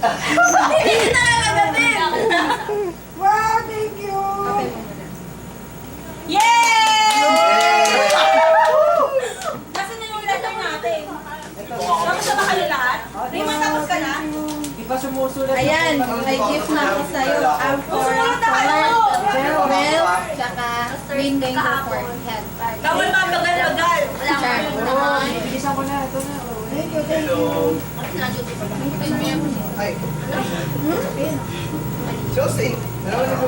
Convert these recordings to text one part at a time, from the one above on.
Hindi kita nakagatin! Wow, thank you! Yay! Nasaan na yung letter natin? Tapos na ba kayo lahat? Raymond, tapos ka na? Di ba sumusulat? Ayan, may gift na ako sa'yo. I'm for Susunod na kayo! farewell, tsaka green danger for head. Bawal pa, bagal-bagal! Wala Char. Bilisan ko na. Ito na. Oh. Thank you, thank you. Ay. Josie, dalawa na po.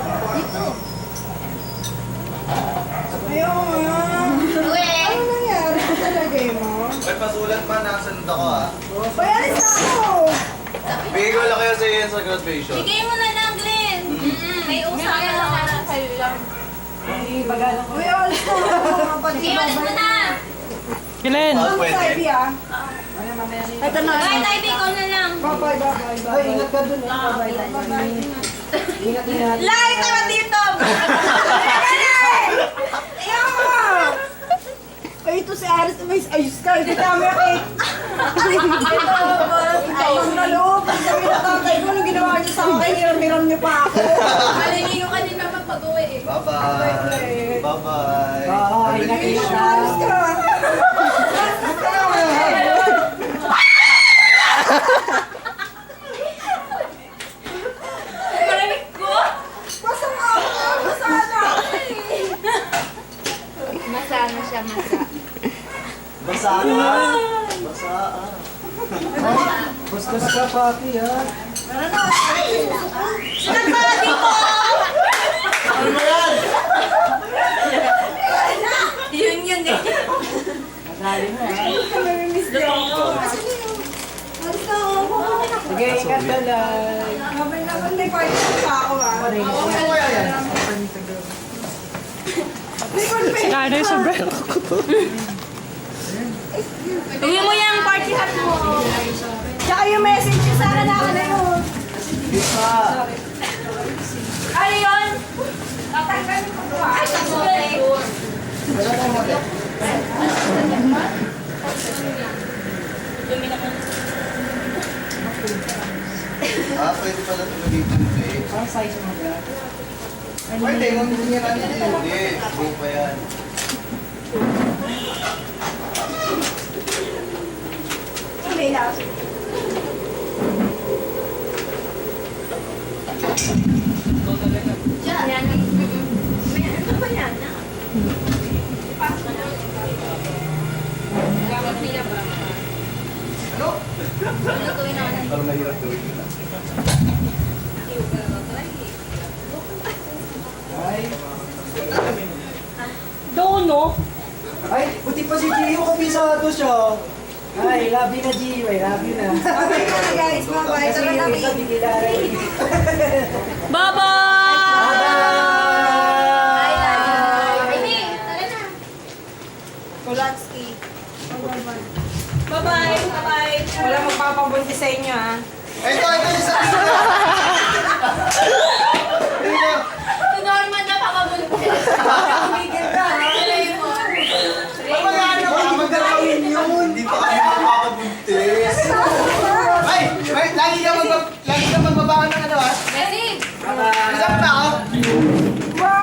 Ayun. Ano nangyari sa talagay mo? May pasulat pa, nakasunod ako ah. Uy, alis na ako! Bigay ko lang kayo sa iyo sa graduation. Bigay mo na lang, Glenn! May usapan na lang sa'yo lang. Uy, alis na ako. Iwalis mo na! Glenn! Ah, Ano pwede. sa Ivy ah? Ito na. Kahit Ivy, ikaw na lang. Bye-bye, bye-bye, bye-bye. Ay, ingat ka dun eh. Bye-bye, bye-bye. Ingat, ingat. Lai, tama dito! Ay, ito si Aris na may ayos ka. Ito camera kay... Ayos na loob. Sabi na tatay ko, anong ginawa niyo sa akin? Hiram-hiram niyo pa ako. Malingi ko kanina mapag-uwi eh. Bye-bye. Bye-bye. Bye. Graduation. Aris ka. Aris ka. Malamig ko? Basta nga ako. Basta na. Masa na siya, masa. Basaan ah. Basaan. Bastos ka, papi, ha? Sinagpala dito! Ano ba yan? Yun eh. Madali mo, ha? Namimiss ka ako. Alis na ako. Sige, ingat ka lang. Naman may party pa ako, ha? Ano ba yan? Kano yung sombrero? Uwi mo yung party hat mo. Tsaka yung message niyo sa akin na yun. Isa. Ano yun? Tatanggalin ko ba? Ay, tatanggalin ko. Ah, pwede pala ito nabibili. Ang size mo ba? Pwede, mamili niya natin hindi. Buo pa yan. Hindi na. Yan. May ano ba yan? Ano? Parang mahirap gawin yun. Ay. Dono? Ay, buti pa si Gio kabisado siya. Ay, love you na Gio. I love you na. Okay na guys. Bye-bye. Kasi yung isa bigilala. Bye-bye! Hindi, tara na. Kulatsky. Bye-bye! Bye-bye! Wala magpapabunti sa inyo, ha? Ito, isa.